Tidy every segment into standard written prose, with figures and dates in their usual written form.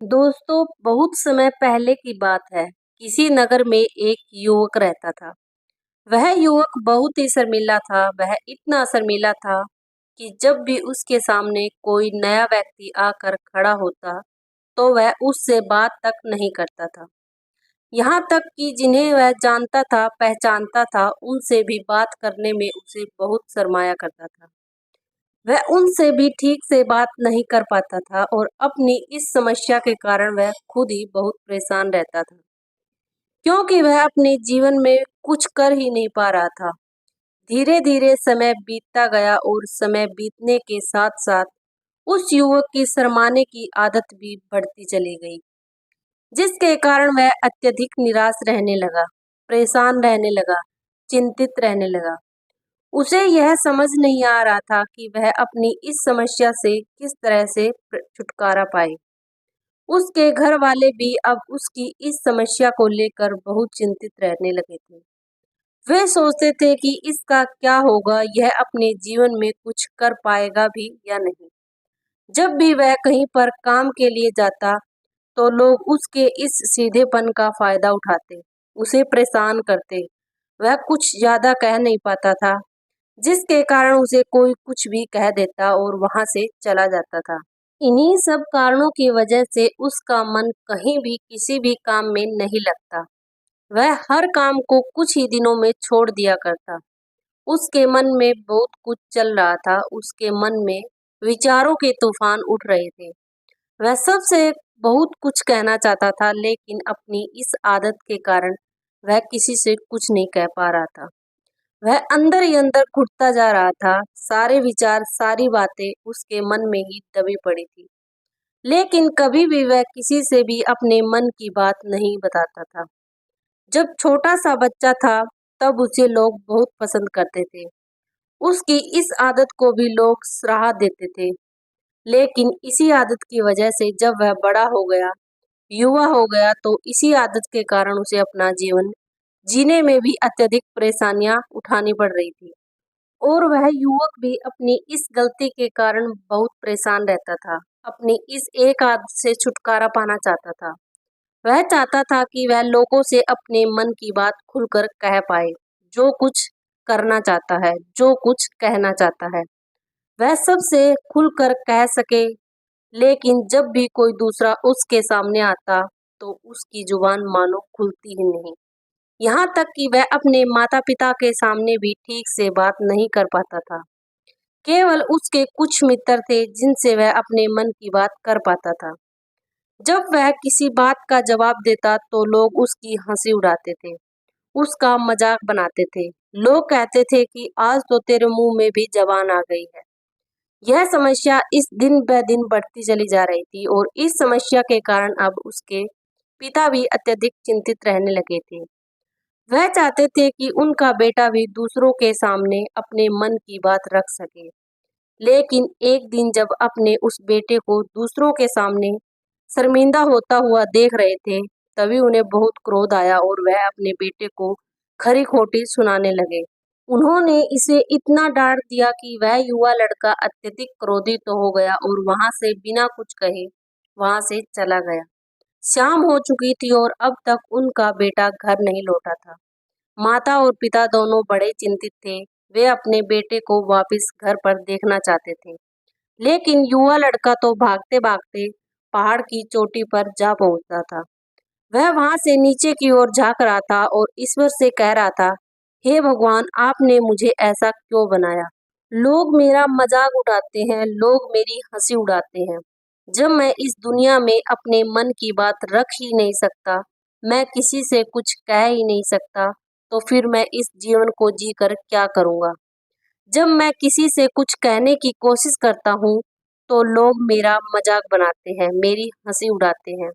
दोस्तों, बहुत समय पहले की बात है। किसी नगर में एक युवक रहता था। वह युवक बहुत ही शर्मीला था। वह इतना शर्मीला था कि जब भी उसके सामने कोई नया व्यक्ति आकर खड़ा होता तो वह उससे बात तक नहीं करता था। यहाँ तक कि जिन्हें वह जानता था, पहचानता था, उनसे भी बात करने में उसे बहुत शर्माया करता था। वह उनसे भी ठीक से बात नहीं कर पाता था और अपनी इस समस्या के कारण वह खुद ही बहुत परेशान रहता था, क्योंकि वह अपने जीवन में कुछ कर ही नहीं पा रहा था। धीरे धीरे समय बीतता गया और समय बीतने के साथ साथ उस युवक की शर्माने की आदत भी बढ़ती चली गई, जिसके कारण वह अत्यधिक निराश रहने लगा, परेशान रहने लगा, चिंतित रहने लगा। उसे यह समझ नहीं आ रहा था कि वह अपनी इस समस्या से किस तरह से छुटकारा पाए। उसके घर वाले भी अब उसकी इस समस्या को लेकर बहुत चिंतित रहने लगे थे। वे सोचते थे कि इसका क्या होगा, यह अपने जीवन में कुछ कर पाएगा भी या नहीं। जब भी वह कहीं पर काम के लिए जाता तो लोग उसके इस सीधेपन का फायदा उठाते, उसे परेशान करते। वह कुछ ज्यादा कह नहीं पाता था, जिसके कारण उसे कोई कुछ भी कह देता और वहां से चला जाता था। इन्हीं सब कारणों की वजह से उसका मन कहीं भी किसी भी काम में नहीं लगता। वह हर काम को कुछ ही दिनों में छोड़ दिया करता। उसके मन में बहुत कुछ चल रहा था। उसके मन में विचारों के तूफान उठ रहे थे। वह सबसे बहुत कुछ कहना चाहता था, लेकिन अपनी इस आदत के कारण वह किसी से कुछ नहीं कह पा रहा था। वह अंदर ही अंदर घुटता जा रहा था। सारे विचार, सारी बातें उसके मन में ही दबी पड़ी थी, लेकिन कभी भी वह किसी से भी अपने मन की बात नहीं बताता था। जब छोटा सा बच्चा था, तब उसे लोग बहुत पसंद करते थे। उसकी इस आदत को भी लोग सराह देते थे। लेकिन इसी आदत की वजह से जब वह बड़ा हो गया, युवा हो गया, तो इसी आदत के कारण उसे अपना जीवन जीने में भी अत्यधिक परेशानियां उठानी पड़ रही थी। और वह युवक भी अपनी इस गलती के कारण बहुत परेशान रहता था। अपनी इस एक आदत से छुटकारा पाना चाहता था। वह चाहता था कि वह लोगों से अपने मन की बात खुलकर कह पाए। जो कुछ करना चाहता है, जो कुछ कहना चाहता है, वह सबसे खुलकर कह सके। लेकिन जब भी कोई दूसरा उसके सामने आता तो उसकी जुबान मानो खुलती ही नहीं। यहाँ तक कि वह अपने माता पिता के सामने भी ठीक से बात नहीं कर पाता था। केवल उसके कुछ मित्र थे जिनसे वह अपने मन की बात कर पाता था। जब वह किसी बात का जवाब देता तो लोग उसकी हंसी उड़ाते थे, उसका मजाक बनाते थे। लोग कहते थे कि आज तो तेरे मुंह में भी जबान आ गई है। यह समस्या इस दिन ब दिन बढ़ती चली जा रही थी और इस समस्या के कारण अब उसके पिता भी अत्यधिक चिंतित रहने लगे थे। वह चाहते थे कि उनका बेटा भी दूसरों के सामने अपने मन की बात रख सके। लेकिन एक दिन जब अपने उस बेटे को दूसरों के सामने शर्मिंदा होता हुआ देख रहे थे, तभी उन्हें बहुत क्रोध आया और वह अपने बेटे को खरी खोटी सुनाने लगे। उन्होंने इसे इतना डांट दिया कि वह युवा लड़का अत्यधिक क्रोधित हो गया और वहां से बिना कुछ कहे वहां से चला गया। शाम हो चुकी थी और अब तक उनका बेटा घर नहीं लौटा था। माता और पिता दोनों बड़े चिंतित थे। वे अपने बेटे को वापस घर पर देखना चाहते थे, लेकिन युवा लड़का तो भागते भागते पहाड़ की चोटी पर जा पहुंचा था। वह वहां से नीचे की ओर झांक रहा था और ईश्वर से कह रहा था, हे भगवान, आपने मुझे ऐसा क्यों बनाया? लोग मेरा मजाक उड़ाते हैं, लोग मेरी हंसी उड़ाते हैं। जब मैं इस दुनिया में अपने मन की बात रख ही नहीं सकता, मैं किसी से कुछ कह ही नहीं सकता, तो फिर मैं इस जीवन को जीकर क्या करूंगा? जब मैं किसी से कुछ कहने की कोशिश करता हूँ, तो लोग मेरा मजाक बनाते हैं, मेरी हंसी उड़ाते हैं।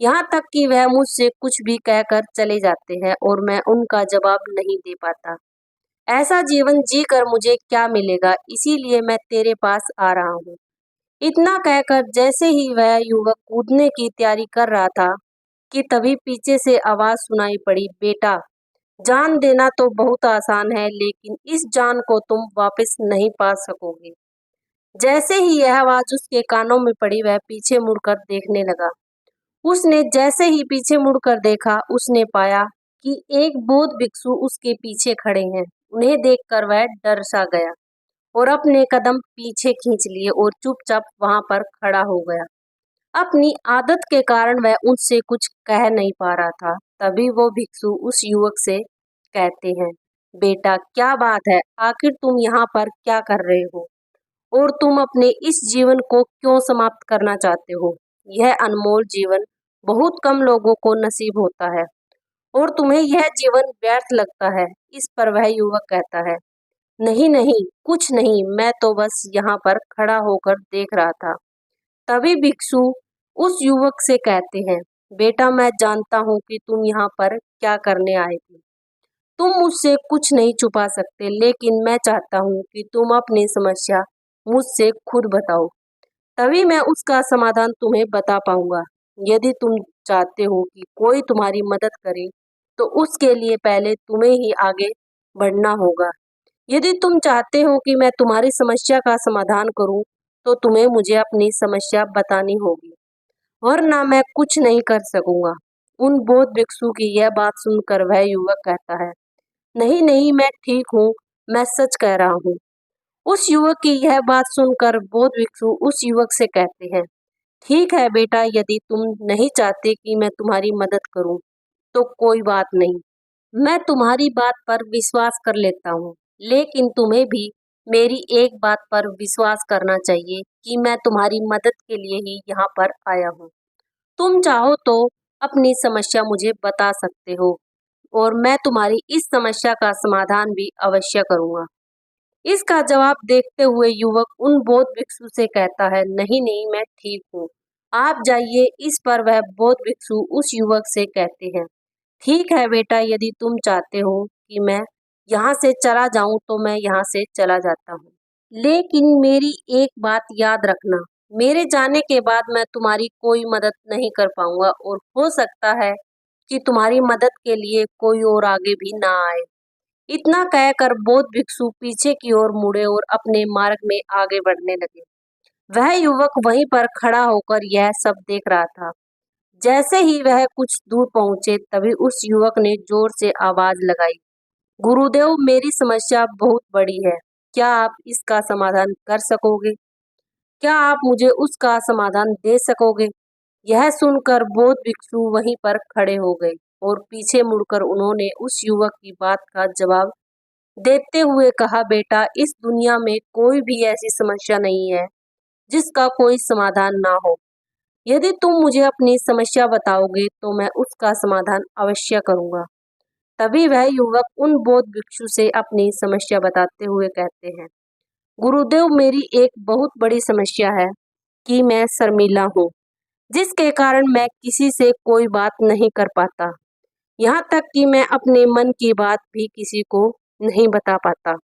यहाँ तक कि वह मुझसे कुछ भी कहकर चले जाते हैं और मैं उनका जवाब नहीं दे पाता। ऐसा जीवन जीकर मुझे क्या मिलेगा? इसीलिए मैं तेरे पास आ रहा हूँ। इतना कहकर जैसे ही वह युवक कूदने की तैयारी कर रहा था कि तभी पीछे से आवाज सुनाई पड़ी, बेटा, जान देना तो बहुत आसान है, लेकिन इस जान को तुम वापस नहीं पा सकोगे। जैसे ही यह आवाज उसके कानों में पड़ी, वह पीछे मुड़कर देखने लगा। उसने जैसे ही पीछे मुड़कर देखा, उसने पाया कि एक बौद्ध भिक्षु उसके पीछे खड़े हैं। उन्हें देखकर वह डर सा गया और अपने कदम पीछे खींच लिए और चुपचाप वहां पर खड़ा हो गया। अपनी आदत के कारण वह उनसे कुछ कह नहीं पा रहा था। तभी वो भिक्षु उस युवक से कहते हैं, बेटा क्या बात है, आखिर तुम यहाँ पर क्या कर रहे हो और तुम अपने इस जीवन को क्यों समाप्त करना चाहते हो? यह अनमोल जीवन बहुत कम लोगों को नसीब होता है और तुम्हें यह जीवन व्यर्थ लगता है। इस पर वह युवक कहता है, नहीं नहीं, कुछ नहीं, मैं तो बस यहाँ पर खड़ा होकर देख रहा था। तभी भिक्षु उस युवक से कहते हैं, बेटा मैं जानता हूँ कि तुम यहाँ पर क्या करने आए थे। तुम मुझसे कुछ नहीं छुपा सकते, लेकिन मैं चाहता हूँ कि तुम अपनी समस्या मुझसे खुद बताओ। तभी मैं उसका समाधान तुम्हें बता पाऊंगा। यदि तुम चाहते हो कि कोई तुम्हारी मदद करे, तो उसके लिए पहले तुम्हें ही आगे बढ़ना होगा। यदि तुम चाहते हो कि मैं तुम्हारी समस्या का समाधान करूं, तो तुम्हें मुझे अपनी समस्या बतानी होगी, वरना मैं कुछ नहीं कर सकूंगा। उन बौद्ध भिक्षु की यह बात सुनकर वह युवक कहता है, नहीं नहीं, मैं ठीक हूँ, मैं सच कह रहा हूँ। उस युवक की यह बात सुनकर बौद्ध भिक्षु उस युवक से कहते हैं, ठीक है बेटा, यदि तुम नहीं चाहते कि मैं तुम्हारी मदद करूं, तो कोई बात नहीं, मैं तुम्हारी बात पर विश्वास कर लेता हूँ। लेकिन तुम्हें भी मेरी एक बात पर विश्वास करना चाहिए कि मैं तुम्हारी मदद के लिए ही यहाँ पर आया हूँ। तुम चाहो तो अपनी समस्या मुझे बता सकते हो और मैं तुम्हारी इस समस्या का समाधान भी अवश्य करूंगा। इसका जवाब देखते हुए युवक उन बौद्ध भिक्षु से कहता है, नहीं नहीं, मैं ठीक हूँ, आप जाइए। इस पर वह बौद्ध भिक्षु उस युवक से कहते हैं, ठीक है बेटा, यदि तुम चाहते हो कि मैं यहाँ से चला जाऊं, तो मैं यहाँ से चला जाता हूँ। लेकिन मेरी एक बात याद रखना, मेरे जाने के बाद मैं तुम्हारी कोई मदद नहीं कर पाऊंगा और हो सकता है कि तुम्हारी मदद के लिए कोई और आगे भी ना आए। इतना कहकर बौद्ध भिक्षु पीछे की ओर मुड़े और अपने मार्ग में आगे बढ़ने लगे। वह युवक वहीं पर खड़ा होकर यह सब देख रहा था। जैसे ही वह कुछ दूर पहुंचे, तभी उस युवक ने जोर से आवाज लगाई, गुरुदेव, मेरी समस्या बहुत बड़ी है, क्या आप इसका समाधान कर सकोगे? क्या आप मुझे उसका समाधान दे सकोगे? यह सुनकर बौद्ध भिक्षु वहीं पर खड़े हो गए और पीछे मुड़कर उन्होंने उस युवक की बात का जवाब देते हुए कहा, बेटा, इस दुनिया में कोई भी ऐसी समस्या नहीं है जिसका कोई समाधान ना हो। यदि तुम मुझे अपनी समस्या बताओगे, तो मैं उसका समाधान अवश्य करूंगा। तभी वह युवक उन बौद्ध भिक्षु से अपनी समस्या बताते हुए कहते हैं, गुरुदेव, मेरी एक बहुत बड़ी समस्या है कि मैं शर्मीला हूँ, जिसके कारण मैं किसी से कोई बात नहीं कर पाता। यहाँ तक कि मैं अपने मन की बात भी किसी को नहीं बता पाता।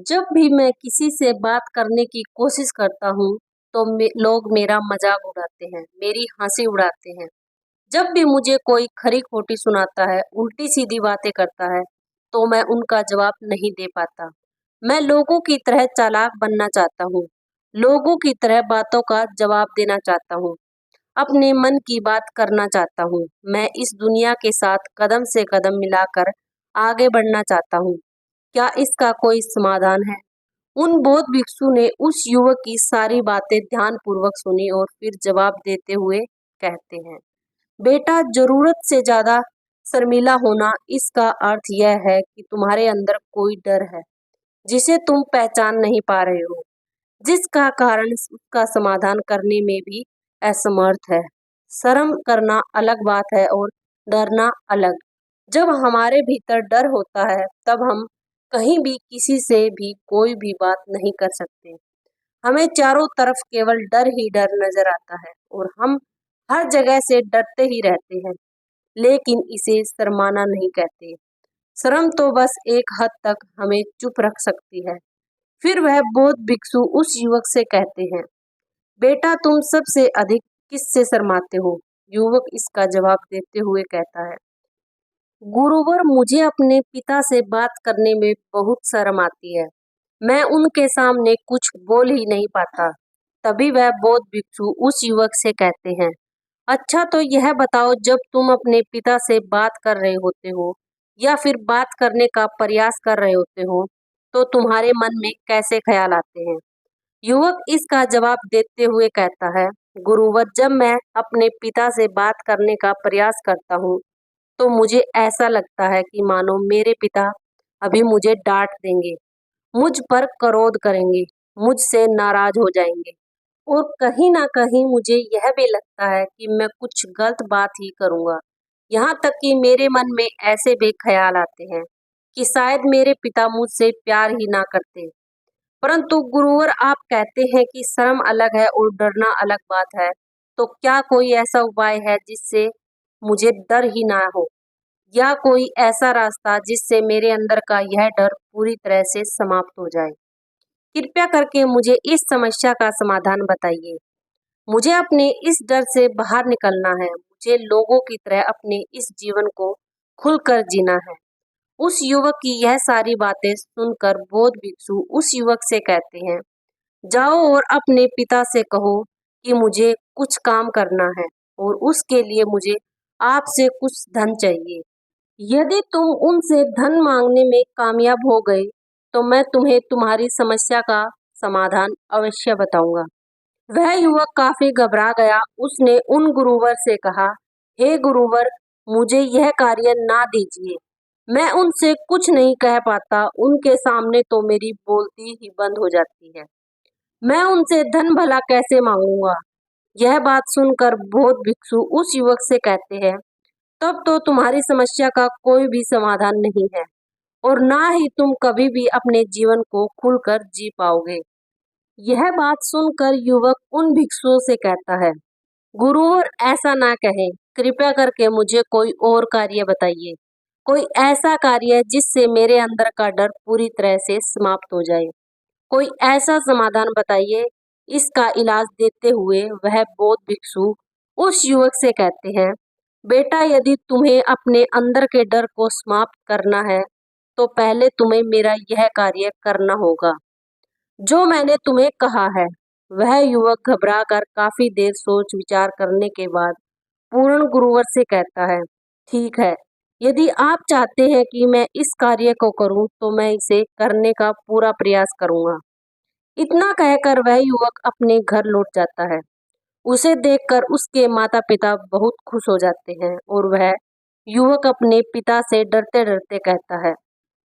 जब भी मैं किसी से बात करने की कोशिश करता हूँ, तो लोग मेरा मजाक उड़ाते हैं, मेरी हंसी उड़ाते हैं। जब भी मुझे कोई खरी खोटी सुनाता है, उल्टी सीधी बातें करता है, तो मैं उनका जवाब नहीं दे पाता। मैं लोगों की तरह चालाक बनना चाहता हूँ, लोगों की तरह बातों का जवाब देना चाहता हूँ, अपने मन की बात करना चाहता हूँ। मैं इस दुनिया के साथ कदम से कदम मिलाकर आगे बढ़ना चाहता हूँ। क्या इसका कोई समाधान है? उन बौद्ध भिक्षु ने उस युवक की सारी बातें ध्यानपूर्वक सुनी और फिर जवाब देते हुए कहते हैं, बेटा, जरूरत से ज्यादा शर्मीला होना, इसका अर्थ यह है कि तुम्हारे अंदर कोई डर है जिसे तुम पहचान नहीं पा रहे हो, जिसका कारण उसका समाधान करने में भी असमर्थ है। शर्म करना अलग बात है और डरना अलग। जब हमारे भीतर डर होता है, तब हम कहीं भी किसी से भी कोई भी बात नहीं कर सकते। हमें चारों तरफ केवल डर ही डर नजर आता है और हम हर जगह से डरते ही रहते हैं, लेकिन इसे शर्माना नहीं कहते। शर्म तो बस एक हद तक हमें चुप रख सकती है। फिर वह बौद्ध भिक्षु उस युवक से कहते हैं, बेटा, तुम सबसे अधिक किससे शर्माते हो? युवक इसका जवाब देते हुए कहता है, गुरुवर, मुझे अपने पिता से बात करने में बहुत शर्म आती है। मैं उनके सामने कुछ बोल ही नहीं पाता। तभी वह बौद्ध भिक्षु उस युवक से कहते हैं, अच्छा, तो यह बताओ, जब तुम अपने पिता से बात कर रहे होते हो या फिर बात करने का प्रयास कर रहे होते हो, तो तुम्हारे मन में कैसे ख्याल आते हैं? युवक इसका जवाब देते हुए कहता है, गुरुवर, जब मैं अपने पिता से बात करने का प्रयास करता हूँ, तो मुझे ऐसा लगता है कि मानो मेरे पिता अभी मुझे डांट देंगे, मुझ पर क्रोध करेंगे, मुझसे नाराज हो जाएंगे, और कहीं ना कहीं मुझे यह भी लगता है कि मैं कुछ गलत बात ही करूंगा। यहाँ तक कि मेरे मन में ऐसे भी ख्याल आते हैं कि शायद मेरे पिता मुझसे प्यार ही ना करते। परंतु गुरुवर, आप कहते हैं कि शर्म अलग है और डरना अलग बात है, तो क्या कोई ऐसा उपाय है जिससे मुझे डर ही ना हो, या कोई ऐसा रास्ता जिससे मेरे अंदर का यह डर पूरी तरह से समाप्त हो जाए? कृपया करके मुझे इस समस्या का समाधान बताइए। मुझे अपने इस डर से बाहर निकलना है। मुझे लोगों की तरह अपने इस जीवन को खुलकर जीना है। उस युवक की यह सारी बातें सुनकर बौद्ध भिक्षु उस युवक से कहते हैं, जाओ और अपने पिता से कहो कि मुझे कुछ काम करना है और उसके लिए मुझे आपसे कुछ धन चाहिए। यदि तुम उनसे धन मांगने में कामयाब हो गए, तो मैं तुम्हें तुम्हारी समस्या का समाधान अवश्य बताऊंगा। वह युवक काफी घबरा गया। उसने उन गुरुवर से कहा, हे गुरुवर, मुझे यह कार्य ना दीजिए। मैं उनसे कुछ नहीं कह पाता, उनके सामने तो मेरी बोलती ही बंद हो जाती है। मैं उनसे धन भला कैसे मांगूंगा? यह बात सुनकर बौद्ध भिक्षु उस युवक से कहते हैं, तब तो तुम्हारी समस्या का कोई भी समाधान नहीं है और ना ही तुम कभी भी अपने जीवन को खुलकर जी पाओगे। यह बात सुनकर युवक उन भिक्षुओं से कहता है, गुरुवर, ऐसा ना कहें, कृपया करके मुझे कोई और कार्य बताइए, कोई ऐसा कार्य जिससे मेरे अंदर का डर पूरी तरह से समाप्त हो जाए। कोई ऐसा समाधान बताइए। इसका इलाज देते हुए वह बौद्ध भिक्षु उस युवक से कहते हैं, बेटा, यदि तुम्हें अपने अंदर के डर को समाप्त करना है, तो पहले तुम्हें मेरा यह कार्य करना होगा जो मैंने तुम्हें कहा है। वह युवक घबराकर काफी देर सोच विचार करने के बाद पूर्ण गुरुवर से कहता है, ठीक है, यदि आप चाहते हैं कि मैं इस कार्य को करूं, तो मैं इसे करने का पूरा प्रयास करूंगा। इतना कहकर वह युवक अपने घर लौट जाता है। उसे देखकर उसके माता पिता बहुत खुश हो जाते हैं और वह युवक अपने पिता से डरते डरते कहता है,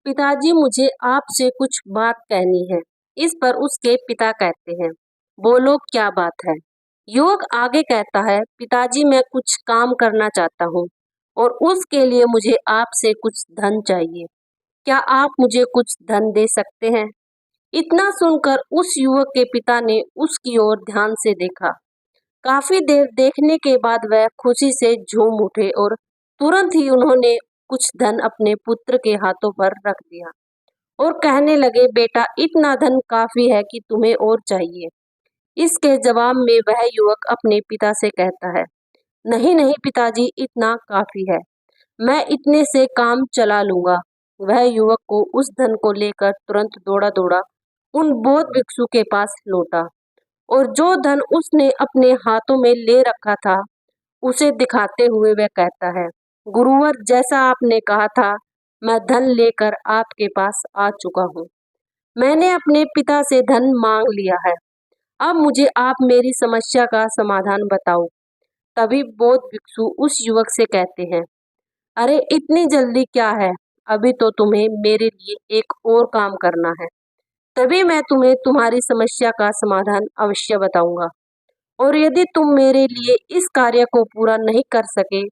पिताजी, मुझे आपसे कुछ बात कहनी है। इस पर उसके पिता कहते हैं, बोलो, क्या बात है? युवक आगे कहता है, पिताजी, मैं कुछ काम करना चाहता हूँ और उसके लिए मुझे आपसे कुछ धन चाहिए। क्या आप मुझे कुछ धन दे सकते हैं? इतना सुनकर उस युवक के पिता ने उसकी ओर ध्यान से देखा। काफी देर देखने के बाद वह खुशी से झूम उठे और तुरंत ही उन्होंने कुछ धन अपने पुत्र के हाथों पर रख दिया और कहने लगे, बेटा, इतना धन काफी है कि तुम्हें और चाहिए? इसके जवाब में वह युवक अपने पिता से कहता है, नहीं नहीं पिताजी, इतना काफी है, मैं इतने से काम चला लूंगा। वह युवक को उस धन को लेकर तुरंत दौड़ा दौड़ा उन बौद्ध भिक्षु के पास लौटा और जो धन उसने अपने हाथों में ले रखा था उसे दिखाते हुए वह कहता है, गुरुवर, जैसा आपने कहा था, मैं धन लेकर आपके पास आ चुका हूँ। मैंने अपने पिता से धन मांग लिया है। अब मुझे आप मेरी समस्या का समाधान बताओ। तभी बौद्ध भिक्षु उस युवक से कहते हैं, अरे, इतनी जल्दी क्या है? अभी तो तुम्हें मेरे लिए एक और काम करना है, तभी मैं तुम्हें तुम्हारी समस्या का समाधान अवश्य बताऊंगा। और यदि तुम मेरे लिए इस कार्य को पूरा नहीं कर सके,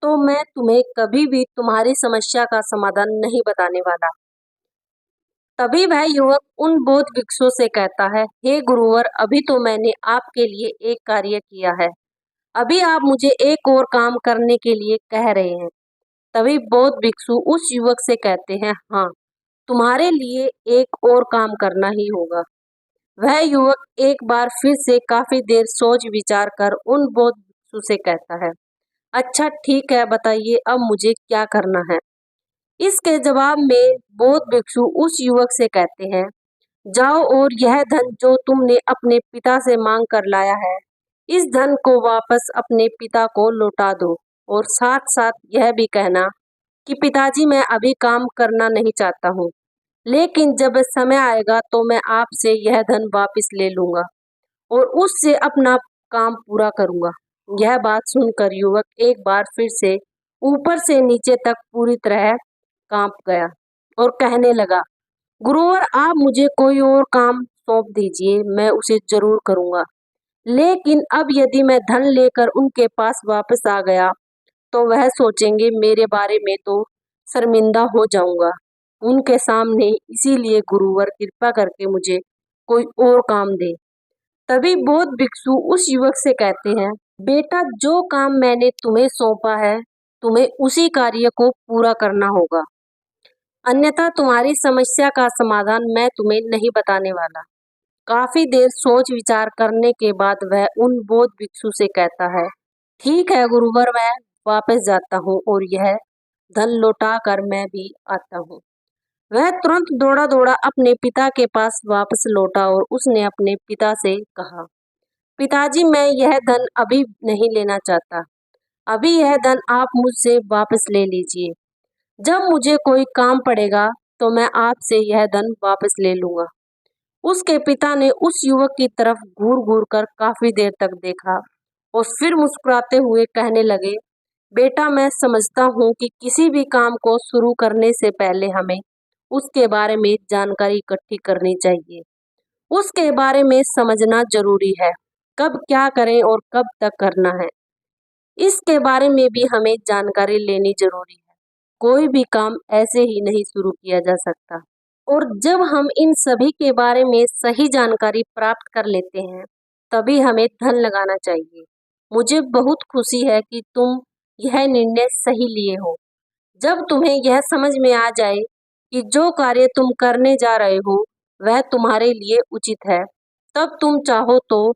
तो मैं तुम्हें कभी भी तुम्हारी समस्या का समाधान नहीं बताने वाला। तभी वह युवक उन बौद्ध भिक्षुओं से कहता है, हे गुरुवर, अभी तो मैंने आपके लिए एक कार्य किया है, अभी आप मुझे एक और काम करने के लिए कह रहे हैं। तभी बौद्ध भिक्षु उस युवक से कहते हैं, हाँ, तुम्हारे लिए एक और काम करना ही होगा। वह युवक एक बार फिर से काफी देर सोच विचार कर उन बौद्ध भिक्षु से कहता है, अच्छा ठीक है, बताइए अब मुझे क्या करना है? इसके जवाब में बौद्ध भिक्षु उस युवक से कहते हैं, जाओ और यह धन जो तुमने अपने पिता से मांग कर लाया है, इस धन को वापस अपने पिता को लौटा दो और साथ साथ यह भी कहना कि पिताजी, मैं अभी काम करना नहीं चाहता हूँ, लेकिन जब समय आएगा तो मैं आपसे यह धन वापस ले लूंगा और उससे अपना काम पूरा करूंगा। यह बात सुनकर युवक एक बार फिर से ऊपर से नीचे तक पूरी तरह कांप गया और कहने लगा, गुरुवर, आप मुझे कोई और काम सौंप दीजिए, मैं उसे जरूर करूंगा। लेकिन अब यदि मैं धन लेकर उनके पास वापस आ गया तो वह सोचेंगे मेरे बारे में तो शर्मिंदा हो जाऊंगा उनके सामने, इसीलिए गुरुवर कृपा करके मुझे कोई और काम दे। तभी बौद्ध भिक्षु उस युवक से कहते हैं, बेटा, जो काम मैंने तुम्हें सौंपा है तुम्हें उसी कार्य को पूरा करना होगा, अन्यथा तुम्हारी समस्या का समाधान मैं तुम्हें नहीं बताने वाला। काफी देर सोच विचार करने के बाद वह उन बौद्ध भिक्षु से कहता है, ठीक है गुरुवर, मैं वापस जाता हूँ और यह धन लौटा कर मैं भी आता हूँ। वह तुरंत दौड़ा दौड़ा अपने पिता के पास वापस लौटा और उसने अपने पिता से कहा, पिताजी, मैं यह धन अभी नहीं लेना चाहता, अभी यह धन आप मुझसे वापस ले लीजिए। जब मुझे कोई काम पड़ेगा तो मैं आपसे यह धन वापस ले लूंगा। उसके पिता ने उस युवक की तरफ घूर घूर कर काफी देर तक देखा और फिर मुस्कुराते हुए कहने लगे, बेटा, मैं समझता हूँ कि किसी भी काम को शुरू करने से पहले हमें उसके बारे में जानकारी इकट्ठी करनी चाहिए। उसके बारे में समझना जरूरी है, कब क्या करें और कब तक करना है, इसके बारे में भी हमें जानकारी लेनी जरूरी है। कोई भी काम ऐसे ही नहीं शुरू किया जा सकता। और जब हम इन सभी के बारे में सही जानकारी प्राप्त कर लेते हैं तभी हमें धन लगाना चाहिए। मुझे बहुत खुशी है कि तुम यह निर्णय सही लिए हो। जब तुम्हें यह समझ में आ जाए कि जो कार्य तुम करने जा रहे हो वह तुम्हारे लिए उचित है, तब तुम चाहो तो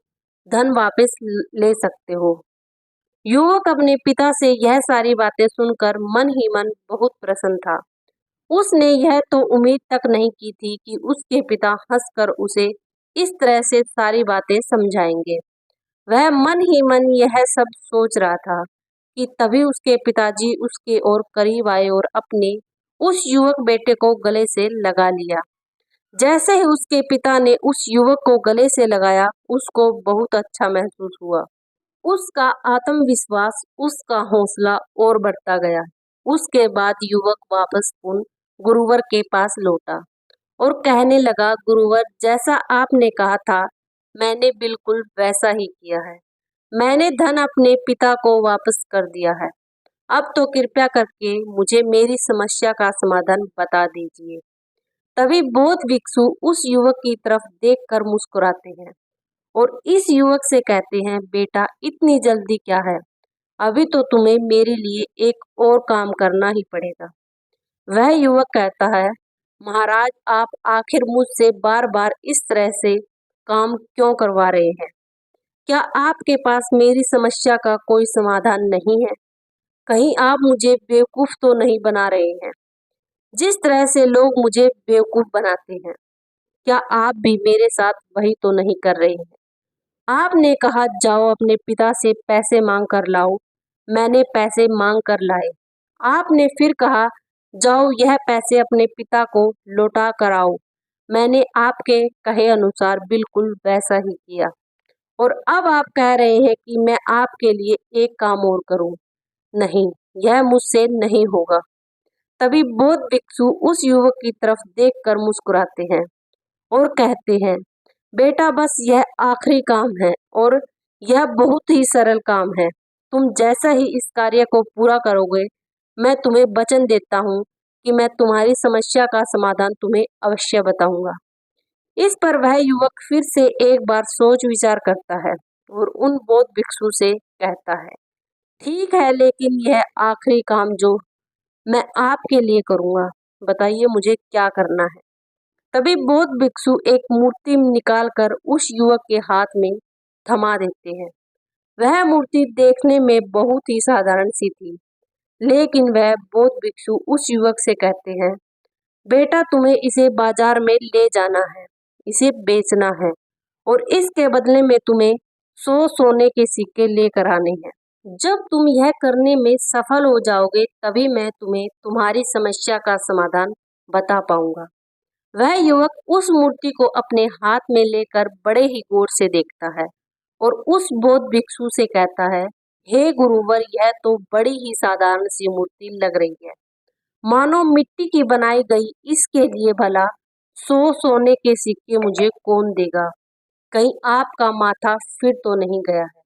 धन वापस ले सकते हो। युवक अपने पिता से यह सारी बातें सुनकर मन ही मन बहुत प्रसन्न था। उसने यह तो उम्मीद तक नहीं की थी कि उसके पिता हंसकर उसे इस तरह से सारी बातें समझाएंगे। वह मन ही मन यह सब सोच रहा था कि तभी उसके पिताजी उसके और करीब आए और अपने उस युवक बेटे को गले से लगा लिया। जैसे ही उसके पिता ने उस युवक को गले से लगाया, उसको बहुत अच्छा महसूस हुआ। उसका आत्मविश्वास, उसका हौसला और बढ़ता गया। उसके बाद युवक वापस पुनः गुरुवर के पास लौटा और कहने लगा, गुरुवर, जैसा आपने कहा था मैंने बिल्कुल वैसा ही किया है। मैंने धन अपने पिता को वापस कर दिया है। अब तो कृपया करके मुझे मेरी समस्या का समाधान बता दीजिए। तभी बौद्ध भिक्षु उस युवक की तरफ देखकर मुस्कुराते हैं और इस युवक से कहते हैं, बेटा, इतनी जल्दी क्या है, अभी तो तुम्हें मेरे लिए एक और काम करना ही पड़ेगा। वह युवक कहता है, महाराज, आप आखिर मुझसे बार बार इस तरह से काम क्यों करवा रहे हैं? क्या आपके पास मेरी समस्या का कोई समाधान नहीं है? कहीं आप मुझे बेवकूफ तो नहीं बना रहे हैं, जिस तरह से लोग मुझे बेवकूफ बनाते हैं? क्या आप भी मेरे साथ वही तो नहीं कर रहे हैं? आपने कहा जाओ अपने पिता से पैसे मांग कर लाओ, मैंने पैसे मांग कर लाए। आपने फिर कहा जाओ यह पैसे अपने पिता को लौटा कर आओ, मैंने आपके कहे अनुसार बिल्कुल वैसा ही किया। और अब आप कह रहे हैं कि मैं आपके लिए एक काम और करूं। नहीं, यह मुझसे नहीं होगा। तभी बौद्ध भिक्षु उस युवक की तरफ देखकर मुस्कुराते हैं और कहते हैं, बेटा, बस यह आखिरी काम है और यह बहुत ही सरल काम है। तुम जैसा ही इस कार्य को पूरा करोगे, मैं तुम्हें वचन देता हूँ कि मैं तुम्हारी समस्या का समाधान तुम्हें अवश्य बताऊंगा। इस पर वह युवक फिर से एक बार सोच विचार करता है और उन बौद्ध भिक्षु से कहता है, ठीक है, लेकिन यह आखिरी काम जो मैं आपके लिए करूंगा, बताइए मुझे क्या करना है। तभी बौद्ध भिक्षु एक मूर्ति निकालकर उस युवक के हाथ में थमा देते हैं। वह मूर्ति देखने में बहुत ही साधारण सी थी, लेकिन वह बौद्ध भिक्षु उस युवक से कहते हैं, बेटा, तुम्हें इसे बाजार में ले जाना है, इसे बेचना है और इसके बदले में तुम्हें 100 सोने के सिक्के लेकर आने हैं। जब तुम यह करने में सफल हो जाओगे तभी मैं तुम्हें तुम्हारी समस्या का समाधान बता पाऊंगा। वह युवक उस मूर्ति को अपने हाथ में लेकर बड़े ही गौर से देखता है और उस बौद्ध भिक्षु से कहता है, हे गुरुवर, यह तो बड़ी ही साधारण सी मूर्ति लग रही है, मानो मिट्टी की बनाई गई। इसके लिए भला 100 सोने के सिक्के मुझे कौन देगा? कहीं आपका माथा फिर तो नहीं गया है?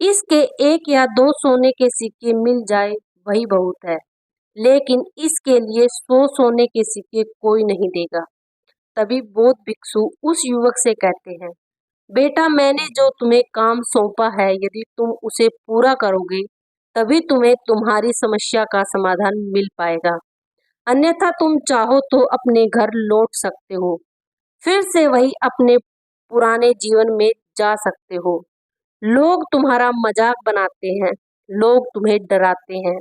इसके 1 या 2 सोने के सिक्के मिल जाए वही बहुत है, लेकिन इसके लिए 100 सोने के सिक्के कोई नहीं देगा। तभी बौद्ध भिक्षु उस युवक से कहते हैं, बेटा, मैंने जो तुम्हें काम सौंपा है, यदि तुम उसे पूरा करोगे तभी तुम्हें तुम्हारी समस्या का समाधान मिल पाएगा, अन्यथा तुम चाहो तो अपने घर लौट सकते हो, फिर से वही अपने पुराने जीवन में जा सकते हो। लोग तुम्हारा मजाक बनाते हैं, लोग तुम्हें डराते हैं,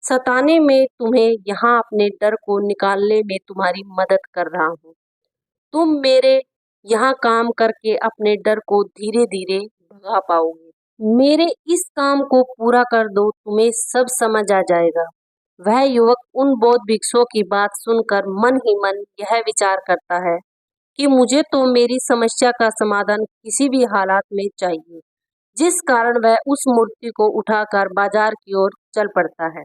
सताने में तुम्हें यहाँ अपने डर को निकालने में तुम्हारी मदद कर रहा हूँ। तुम मेरे यहाँ काम करके अपने डर को धीरे धीरे भगा पाओगे। मेरे इस काम को पूरा कर दो, तुम्हें सब समझ आ जाएगा। वह युवक उन बौद्ध भिक्षुओं की बात सुनकर मन ही मन यह विचार करता है कि मुझे तो मेरी समस्या का समाधान किसी भी हालात में चाहिए, जिस कारण वह उस मूर्ति को उठाकर बाजार की ओर चल पड़ता है।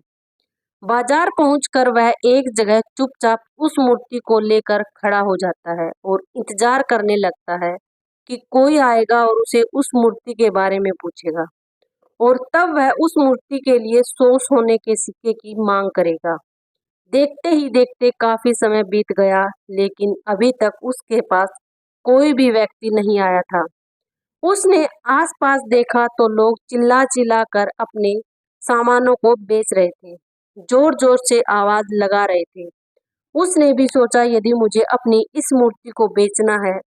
बाजार पहुंचकर वह एक जगह चुपचाप उस मूर्ति को लेकर खड़ा हो जाता है और इंतजार करने लगता है कि कोई आएगा और उसे उस मूर्ति के बारे में पूछेगा, और तब वह उस मूर्ति के लिए 100 सोने के सिक्के की मांग करेगा। देखते ही देखते काफी समय बीत गया, लेकिन अभी तक उसके पास कोई भी व्यक्ति नहीं आया था। उसने आसपास देखा तो लोग चिल्ला चिल्ला कर अपने सामानों को बेच रहे थे, जोर जोर से आवाज लगा रहे थे। उसने भी सोचा, यदि मुझे अपनी इस मूर्ति को बेचना है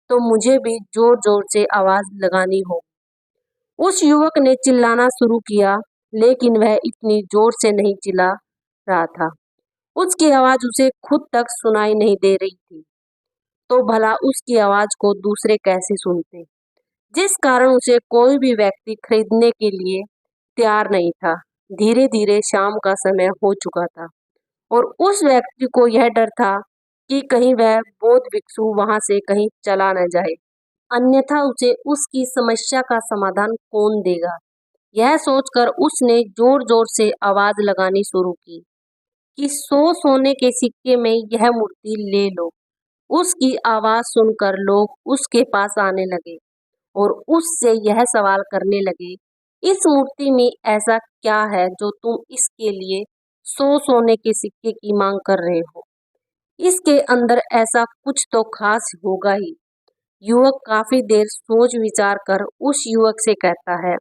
तो मुझे भी जोर जोर से आवाज लगानी हो। उस युवक ने चिल्लाना शुरू किया, लेकिन वह इतनी जोर से नहीं चिल्ला रहा था। उसकी आवाज उसे खुद तक सुनाई नहीं दे रही थी, तो भला उसकी आवाज को दूसरे कैसे सुनते, जिस कारण उसे कोई भी व्यक्ति खरीदने के लिए तैयार नहीं था। धीरे धीरे शाम का समय हो चुका था और उस व्यक्ति को यह डर था कि कहीं वह बौद्ध भिक्षु वहां से कहीं चला न जाए, अन्यथा उसे उसकी समस्या का समाधान कौन देगा। यह सोचकर उसने जोर जोर से आवाज लगानी शुरू की कि 100 सोने के सिक्के में यह मूर्ति ले लो। उसकी आवाज सुनकर लोग उसके पास आने लगे और उससे यह सवाल करने लगे, इस मूर्ति में ऐसा क्या है जो तुम इसके लिए 100 सोने के सिक्के की मांग कर रहे हो? इसके अंदर ऐसा कुछ तो खास होगा ही। युवक काफी देर सोच विचार कर उस युवक से कहता है,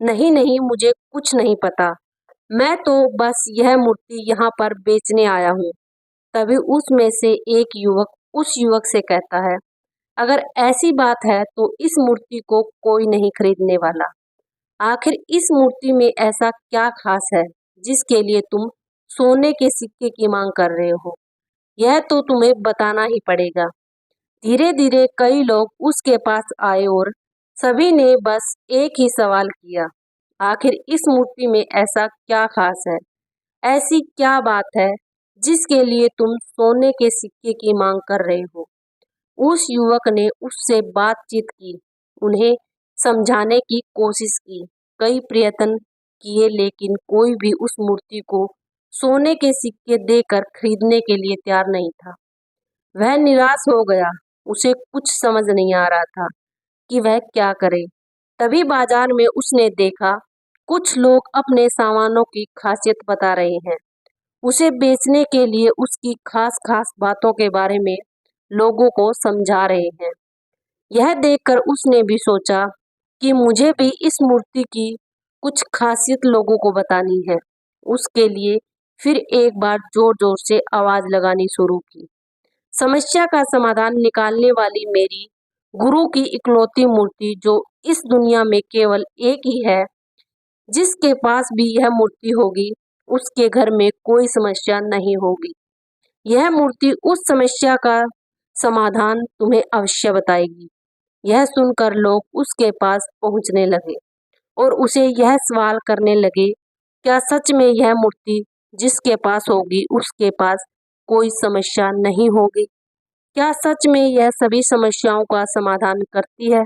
नहीं नहीं, मुझे कुछ नहीं पता, मैं तो बस यह मूर्ति यहाँ पर बेचने आया हूँ। तभी उसमें से एक युवक उस युवक से कहता है, अगर ऐसी बात है तो इस मूर्ति को कोई नहीं खरीदने वाला। आखिर इस मूर्ति में ऐसा क्या खास है जिसके लिए तुम सोने के सिक्के की मांग कर रहे हो? यह तो तुम्हें बताना ही पड़ेगा। धीरे धीरे कई लोग उसके पास आए और सभी ने बस एक ही सवाल किया, आखिर इस मूर्ति में ऐसा क्या खास है, ऐसी क्या बात है जिसके लिए तुम सोने के सिक्के की मांग कर रहे हो? उस युवक ने उससे बातचीत की, उन्हें समझाने की कोशिश की, कई प्रयत्न किए, लेकिन कोई भी उस मूर्ति को सोने के सिक्के देकर खरीदने के लिए तैयार नहीं था। वह निराश हो गया, उसे कुछ समझ नहीं आ रहा था कि वह क्या करे। तभी बाजार में उसने देखा कुछ लोग अपने सामानों की खासियत बता रहे हैं, उसे बेचने के लिए उसकी खास खास बातों के बारे में लोगों को समझा रहे हैं। यह देखकर उसने भी सोचा कि मुझे भी इस मूर्ति की कुछ खासियत लोगों को बतानी है। उसके लिए फिर एक बार जोर जोर से आवाज लगानी शुरू की, समस्या का समाधान निकालने वाली मेरी गुरु की इकलौती मूर्ति, जो इस दुनिया में केवल एक ही है, जिसके पास भी यह मूर्ति होगी उसके घर में कोई समस्या नहीं होगी। यह मूर्ति उस समस्या का समाधान तुम्हें अवश्य बताएगी। यह सुनकर लोग उसके पास पहुंचने लगे और उसे यह सवाल करने लगे, क्या सच में यह मूर्ति जिसके पास होगी उसके पास कोई समस्या नहीं होगी? क्या सच में यह सभी समस्याओं का समाधान करती है?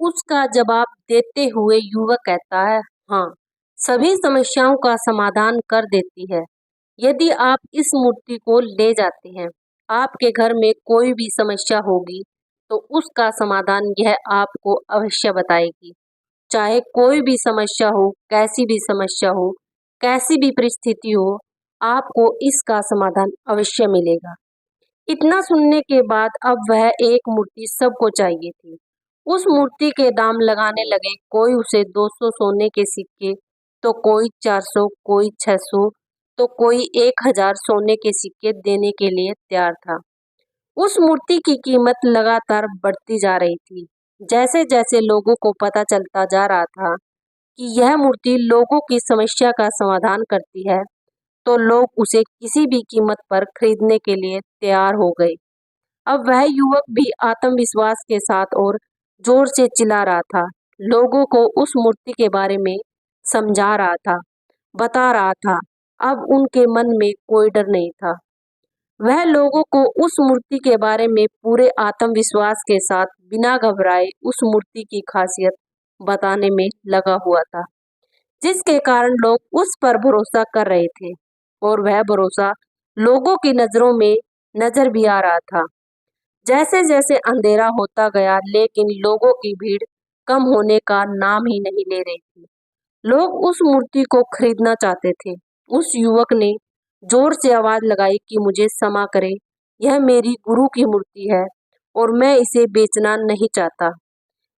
उसका जवाब देते हुए युवक कहता है, हाँ, सभी समस्याओं का समाधान कर देती है। यदि आप इस मूर्ति को ले जाते हैं, आपके घर में कोई भी समस्या होगी, तो उसका समाधान यह आपको अवश्य बताएगी। चाहे कोई भी समस्या हो, कैसी भी समस्या हो, कैसी भी परिस्थिति हो, आपको इसका समाधान अवश्य मिलेगा। इतना सुनने के बाद अब वह एक मूर्ति सबको चाहिए थी। उस मूर्ति के दाम लगाने लगे, कोई उसे 200 सोने के सिक्के, तो कोई 400, कोई 600, तो कोई 1000 सोने के सिक्के देने के लिए तैयार था। उस मूर्ति की कीमत लगातार बढ़ती जा रही थी। जैसे जैसे लोगों को पता चलता जा रहा था कि यह मूर्ति लोगों की समस्या का समाधान करती है, तो लोग उसे किसी भी कीमत पर खरीदने के लिए तैयार हो गए। अब वह युवक भी आत्मविश्वास के साथ और जोर से चिल्ला रहा था, लोगों को उस मूर्ति के बारे में समझा रहा था, बता रहा था। अब उनके मन में कोई डर नहीं था। वह लोगों को उस मूर्ति के बारे में पूरे आत्मविश्वास के साथ बिना घबराए उस मूर्ति की खासियत बताने में लगा हुआ था, जिसके कारण लोग उस पर भरोसा कर रहे थे और वह भरोसा लोगों की नजरों में नजर भी आ रहा था। जैसे जैसे अंधेरा होता गया, लेकिन लोगों की भीड़ कम होने का नाम ही नहीं ले रही थी। लोग उस मूर्ति को खरीदना चाहते थे। उस युवक ने जोर से आवाज लगाई कि मुझे क्षमा करें, यह मेरी गुरु की मूर्ति है और मैं इसे बेचना नहीं चाहता।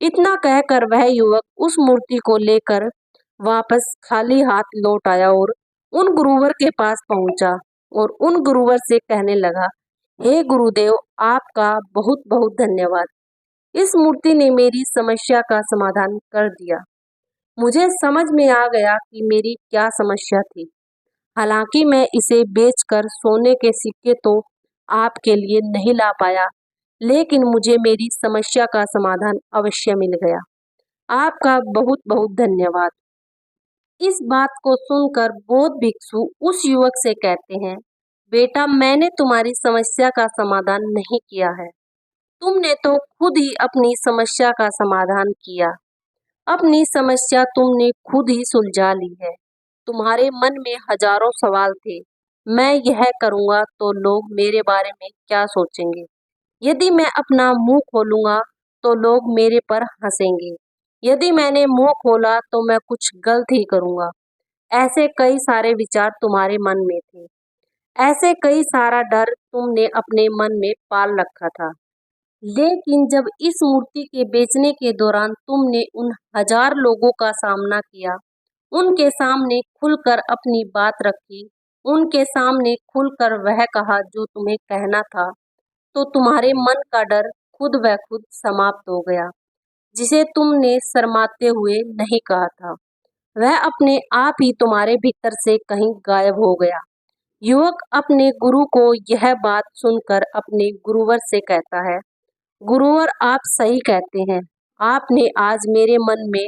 इतना कहकर वह युवक उस मूर्ति को लेकर वापस खाली हाथ लौट आया और उन गुरुवर के पास पहुंचा और उन गुरुवर से कहने लगा, हे गुरुदेव, आपका बहुत बहुत धन्यवाद। इस मूर्ति ने मेरी समस्या का समाधान कर दिया। मुझे समझ में आ गया कि मेरी क्या समस्या थी। हालांकि मैं इसे बेचकर सोने के सिक्के तो आपके लिए नहीं ला पाया, लेकिन मुझे मेरी समस्या का समाधान अवश्य मिल गया। आपका बहुत बहुत धन्यवाद। इस बात को सुनकर बौद्ध भिक्षु उस युवक से कहते हैं, बेटा, मैंने तुम्हारी समस्या का समाधान नहीं किया है, तुमने तो खुद ही अपनी समस्या का समाधान किया। अपनी समस्या तुमने खुद ही सुलझा ली है। तुम्हारे मन में हजारों सवाल थे, मैं यह करूंगा तो लोग मेरे बारे में क्या सोचेंगे, यदि मैं अपना मुंह खोलूंगा तो लोग मेरे पर हंसेंगे, यदि मैंने मुंह खोला तो मैं कुछ गलत ही करूंगा। ऐसे कई सारे विचार तुम्हारे मन में थे, ऐसे कई सारा डर तुमने अपने मन में पाल रखा था। लेकिन जब इस मूर्ति के बेचने के दौरान तुमने उन हजार लोगों का सामना किया, उनके सामने खुलकर अपनी बात रखी, उनके सामने खुलकर वह कहा जो तुम्हें कहना था, तो तुम्हारे मन का डर खुद ब खुद समाप्त हो गया, जिसे तुमने शर्माते हुए नहीं कहा था। वह अपने आप ही तुम्हारे भीतर से कहीं गायब हो गया। युवक अपने गुरु को यह बात सुनकर अपने गुरुवर से कहता है, गुरुवर, आप सही कहते हैं। आपने आज मेरे मन में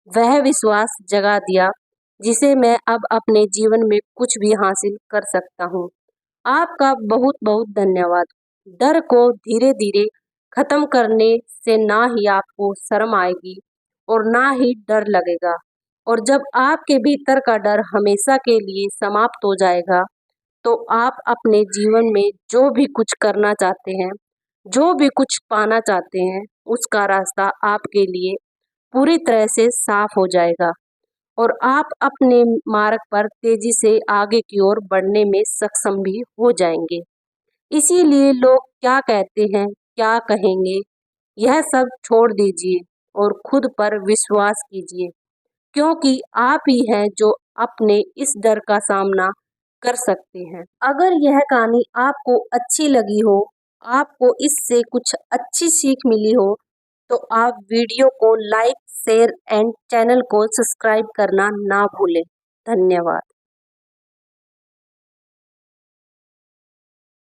वह विश्वास जगा दिया जिसे मैं अब अपने जीवन में कुछ भी हासिल कर सकता हूँ। आपका बहुत बहुत धन्यवाद। डर को धीरे धीरे खत्म करने से ना ही आपको शर्म आएगी और ना ही डर लगेगा, और जब आपके भीतर का डर हमेशा के लिए समाप्त हो जाएगा, तो आप अपने जीवन में जो भी कुछ करना चाहते हैं, जो भी कुछ पाना चाहते हैं, उसका रास्ता आपके लिए पूरी तरह से साफ हो जाएगा और आप अपने मार्ग पर तेजी से आगे की ओर बढ़ने में सक्षम भी हो जाएंगे। इसीलिए लोग क्या कहते हैं, क्या कहेंगे, यह सब छोड़ दीजिए और खुद पर विश्वास कीजिए, क्योंकि आप ही हैं जो अपने इस डर का सामना कर सकते हैं। अगर यह कहानी आपको अच्छी लगी हो, आपको इससे कुछ अच्छी सीख मिली हो, तो आप वीडियो को लाइक, शेयर एंड चैनल को सब्सक्राइब करना ना भूलें। धन्यवाद।